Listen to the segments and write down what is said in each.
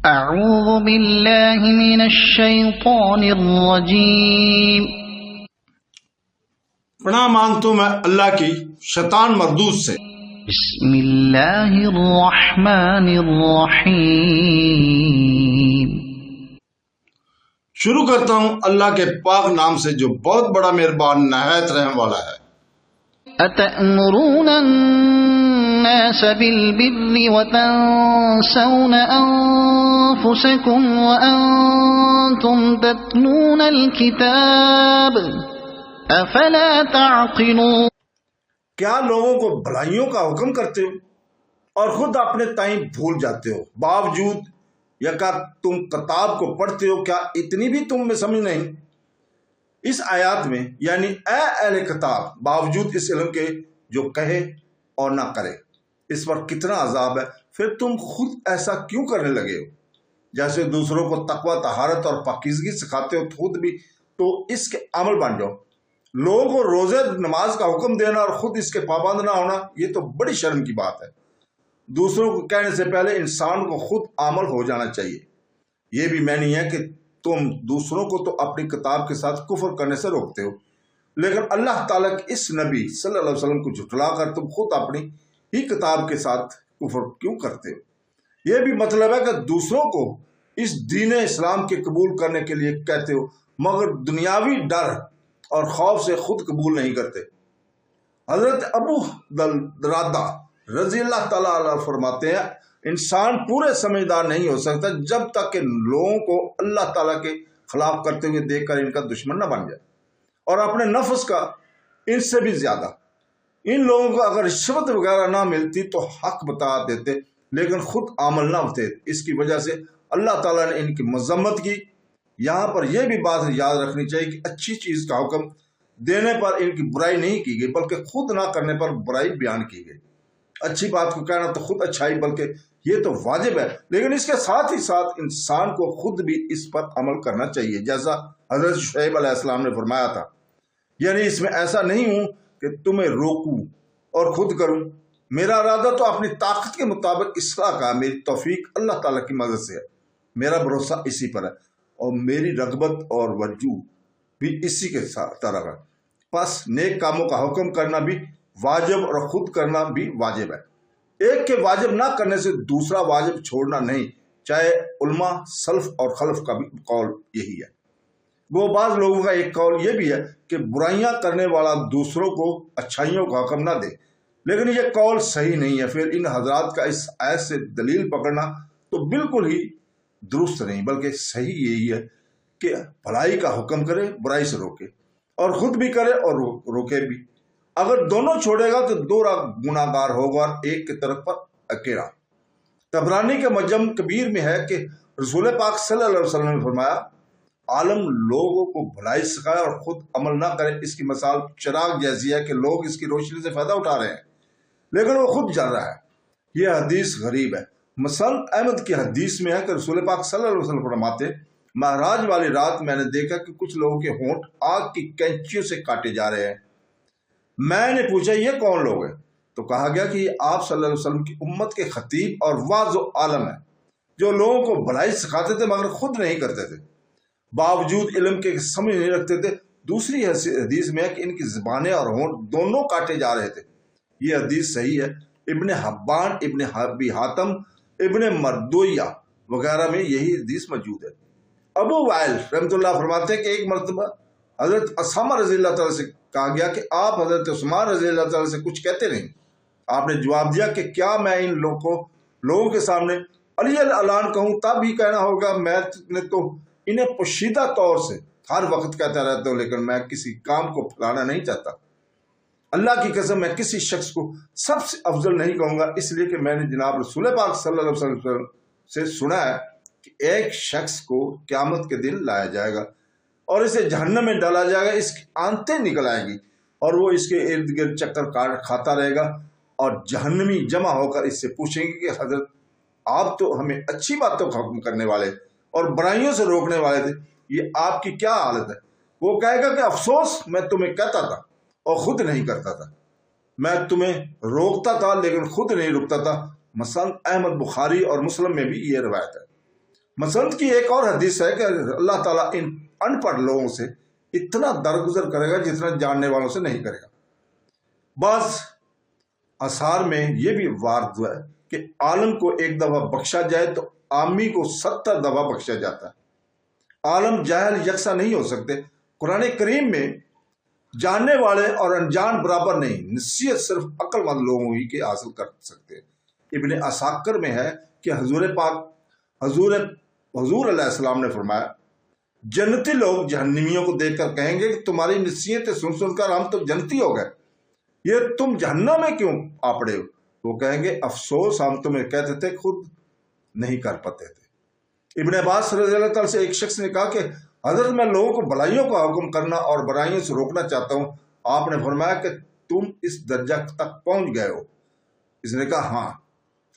اعوذ باللہ من الشیطان الرجیم۔ پناہ مانگتا ہوں میں اللہ کی شیطان مردود سے۔ بسم اللہ الرحمن الرحیم۔ شروع کرتا ہوں اللہ کے پاک نام سے جو بہت بڑا مہربان نہایت رحم والا ہے۔ اتأمرون الناس بالبر وتنسون انفسکم وانتم تتلون الکتاب افلا تعقلون۔ کیا لوگوں کو بھلائیوں کا حکم کرتے ہو اور خود اپنے تئیں بھول جاتے ہو، باوجود یا کہ تم کتاب کو پڑھتے ہو، کیا اتنی بھی تم میں سمجھ نہیں؟ اس آیات میں یعنی اے اہل کتاب، باوجود اس علم کے جو کہے اور نہ کرے، اس پر کتنا عذاب ہے، پھر تم خود ایسا کیوں کرنے لگے ہو؟ جیسے دوسروں کو تقوی، طہارت اور پاکیزگی سکھاتے ہو، خود بھی تو اس کے عمل بن جاؤ۔ لوگوں کو روزے نماز کا حکم دینا اور خود اس کے پابند نہ ہونا، یہ تو بڑی شرم کی بات ہے۔ دوسروں کو کہنے سے پہلے انسان کو خود عامل ہو جانا چاہیے۔ یہ بھی میں نہیں ہے کہ تم دوسروں کو تو اپنی کتاب کے ساتھ کفر کرنے سے روکتے ہو، لیکن اللہ تعالیٰ کے اس نبی صلی اللہ علیہ وسلم کو جھٹلا کر تم خود اپنی ہی کتاب کے ساتھ کفر کیوں کرتے ہو؟ یہ بھی مطلب ہے کہ دوسروں کو اس دین اسلام کے قبول کرنے کے لیے کہتے ہو، مگر دنیاوی ڈر اور خوف سے خود قبول نہیں کرتے۔ حضرت ابو دردہ رضی اللہ تعالیٰ عنہ فرماتے ہیں، انسان پورے سمجھدار نہیں ہو سکتا جب تک کہ لوگوں کو اللہ تعالیٰ کے خلاف کرتے ہوئے دیکھ کر ان کا دشمن نہ بن جائے، اور اپنے نفس کا ان سے بھی زیادہ۔ ان لوگوں کو اگر رشوت وغیرہ نہ ملتی تو حق بتا دیتے، لیکن خود عمل نہ ہوتے۔ اس کی وجہ سے اللہ تعالیٰ نے ان کی مذمت کی۔ یہاں پر یہ بھی بات یاد رکھنی چاہیے کہ اچھی چیز کا حکم دینے پر ان کی برائی نہیں کی گئی، بلکہ خود نہ کرنے پر برائی بیان کی گئی۔ اچھی بات کو کہنا تو خود اچھائی، بلکہ یہ تو واجب ہے، لیکن اس کے ساتھ ہی ساتھ انسان کو خود بھی اس پر عمل کرنا چاہیے، جیسا حضرت شعیب علیہ السلام نے فرمایا تھا۔ یعنی اس میں ایسا نہیں ہوں کہ تمہیں روکوں اور خود کروں، میرا ارادہ تو اپنی طاقت کے مطابق اصلاح کا، میری توفیق اللہ تعالیٰ کی مدد سے ہے، میرا بھروسہ اسی پر ہے، اور میری رغبت اور وجوہ بھی اسی کے طرح ہے۔ پس نیک کاموں کا حکم کرنا بھی واجب اور خود کرنا بھی واجب ہے۔ ایک کے واجب نہ کرنے سے دوسرا واجب چھوڑنا نہیں، چاہے علماء سلف اور خلف کا بھی قول یہی ہے۔ وہ بعض لوگوں کا ایک قول یہ بھی ہے کہ برائیاں کرنے والا دوسروں کو اچھائیوں کا حکم نہ دے، لیکن یہ قول صحیح نہیں ہے۔ پھر ان حضرات کا اس آیت سے دلیل پکڑنا تو بالکل ہی درست نہیں، بلکہ صحیح یہی ہے کہ بھلائی کا حکم کرے، برائی سے روکے، اور خود بھی کرے اور روکے بھی۔ اگر دونوں چھوڑے گا تو دو گناہ گار ہوگا اور ایک کی طرف پر اکیلا۔ طبرانی کے معجم کبیر میں ہے کہ رسول پاک صلی اللہ علیہ وسلم نے فرمایا، عالم لوگوں کو بھلائی سکھائے اور خود عمل نہ کرے، اس کی مثال چراغ جیسی ہے کہ لوگ اس کی روشنی سے فائدہ اٹھا رہے ہیں لیکن وہ خود جل رہا ہے۔ یہ حدیث غریب ہے۔ مسند احمد کی حدیث میں ہے کہ رسول پاک صلی اللہ علیہ وسلم فرماتے، معراج والی رات میں نے دیکھا کہ کچھ لوگوں کے ہونٹ آگ کی کینچیوں سے کاٹے جا رہے ہیں۔ میں نے پوچھا یہ کون لوگ ہیں؟ تو کہا گیا کہ یہ آپ صلی اللہ علیہ وسلم کی امت کے خطیب اور واعظ و عالم ہیں، جو لوگوں کو بھلائی سکھاتے تھے مگر خود نہیں کرتے تھے، باوجود علم کے سمجھ نہیں رکھتے تھے۔ دوسری حدیث میں ہے کہ ان کی زبانیں اور ہونٹ دونوں کاٹے جا رہے تھے۔ یہ حدیث صحیح ہے۔ ابن حبان، ابن ابی حاتم، ابن مردویہ وغیرہ میں یہی حدیث موجود ہے۔ ابو وائل رحمۃ اللہ فرماتے ہیں کہ ایک مرتبہ حضرت اسامہ رضی اللہ تعالیٰ سے کہا گیا کہ آپ حضرت عثمان رضی اللہ تعالیٰ سے کچھ کہتے نہیں۔ آپ نے جواب دیا کہ کیا میں ان لوگوں کے سامنے علی الاعلان کہوں؟ تب ہی کہنا ہوگا، میں نے تو انہیں پوشیدہ طور سے ہر وقت کہتا رہتا ہوں، لیکن میں کسی کام کو پھیلانا نہیں چاہتا۔ اللہ کی قسم میں کسی شخص کو سب سے افضل نہیں کہوں گا، اس لیے کہ میں نے جناب رسول پاک صلی اللہ علیہ وسلم سے سنا ہے کہ ایک شخص کو قیامت کے دن لایا جائے گا اور اسے جہنم میں ڈالا جائے گا، اس کی آنتیں نکل آئیں گی اور وہ اس کے ارد گرد چکر کھاتا رہے گا، اور جہنمی جمع ہو کر اس سے پوچھیں گے کہ حضرت آپ تو ہمیں اچھی باتوں کا حکم کرنے والے اور برائیوں سے روکنے والے تھے، یہ آپ کی کیا حالت ہے؟ وہ کہے گا کہ افسوس، میں تمہیں کہتا تھا اور خود نہیں کرتا تھا، میں تمہیں روکتا تھا لیکن خود نہیں رکتا تھا۔ مثلا احمد، بخاری اور مسلم میں بھی یہ روایت ہے۔ مسند کی ایک اور حدیث ہے کہ اللہ تعالیٰ ان ان پڑھ لوگوں سے اتنا درگزر کرے گا جتنا جاننے والوں سے نہیں کرے گا۔ بعض آثار میں یہ بھی وارد ہوا ہے کہ عالم کو ایک دفعہ بخشا جائے تو عامی کو 70 دفعہ بخشا جاتا ہے۔ عالم جاہل یکساں نہیں ہو سکتے۔ قرآن کریم میں جاننے والے اور انجان برابر نہیں، نصیحت صرف عقل مند لوگوں ہی کے حاصل کر سکتے ہیں۔ ابن عساکر میں ہے کہ حضور علیہ السلام نے فرمایا، جنتی لوگ جہنمیوں کو دیکھ کر کہیں گے کہ تمہاری نصیحتیں سن سن کر ہم تو جنتی ہو گئے، یہ تم جہنم میں کیوں آ پڑے ہو؟ وہ کہیں گے افسوس، ہم تمہیں کہتے تھے خود نہیں کر پاتے تھے۔ ابن عباس رضی اللہ تعالیٰ سے ایک شخص نے کہا کہ حضرت میں لوگوں کو بھلائیوں کا حکم کرنا اور برائیوں سے روکنا چاہتا ہوں۔ آپ نے فرمایا کہ تم اس درجہ تک پہنچ گئے ہو؟ اس نے کہا ہاں۔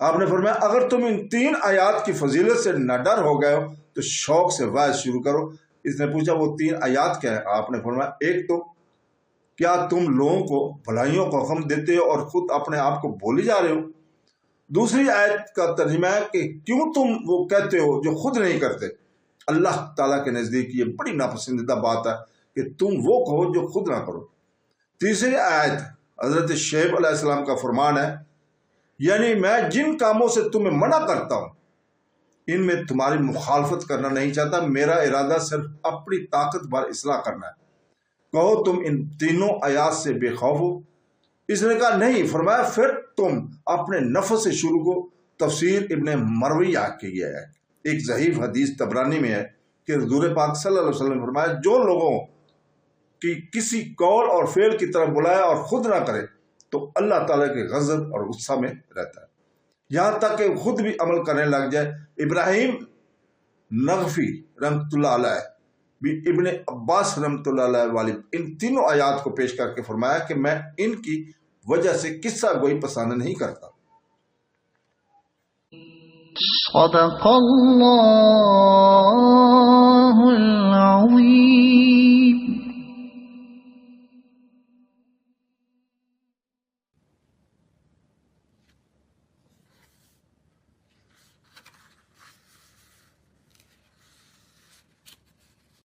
آپ نے فرمایا اگر تم ان 3 آیات کی فضیلت سے نہ ڈر ہو گئے ہو تو شوق سے وعظ شروع کرو۔ اس نے پوچھا وہ 3 آیات کیا ہے؟ آپ نے فرمایا ایک تو کیا تم لوگوں کو بھلائیوں کا حکم دیتے ہو اور خود اپنے آپ کو بھولے جا رہے ہو؟ دوسری آیت کا ترجمہ ہے کہ کیوں تم وہ کہتے ہو جو خود نہیں کرتے؟ اللہ تعالیٰ کے نزدیک یہ بڑی ناپسندیدہ بات ہے کہ تم وہ کہو جو خود نہ کرو۔ تیسری آیت حضرت شعیب علیہ السلام کا فرمان ہے، یعنی میں جن کاموں سے تمہیں منع کرتا ہوں ان میں تمہاری مخالفت کرنا نہیں چاہتا، میرا ارادہ صرف اپنی طاقت پر اصلاح کرنا ہے۔ کہو تم ان 3 آیات سے بے خوف ہو؟ اس نے کہا نہیں۔ فرمایا پھر تم اپنے نفس سے شروع کو۔ تفسیر ابن مرویہ کی ہے، ایک ضعیف حدیث طبرانی میں ہے کہ حضور پاک صلی اللہ علیہ وسلم نے فرمایا جو لوگوں کی کسی قول اور فعل کی طرف بلائے اور خود نہ کرے تو اللہ تعالیٰ کے غضب اور غصہ میں رہتا ہے، یہاں تک کہ خود بھی عمل کرنے لگ جائے۔ ابراہیم نغفی رحمۃ اللہ علیہ بھی ابن عباس رحمۃ اللہ علیہ والی ان 3 آیات کو پیش کر کے فرمایا کہ میں ان کی وجہ سے قصہ گوئی پسند نہیں کرتا۔ صدق اللہ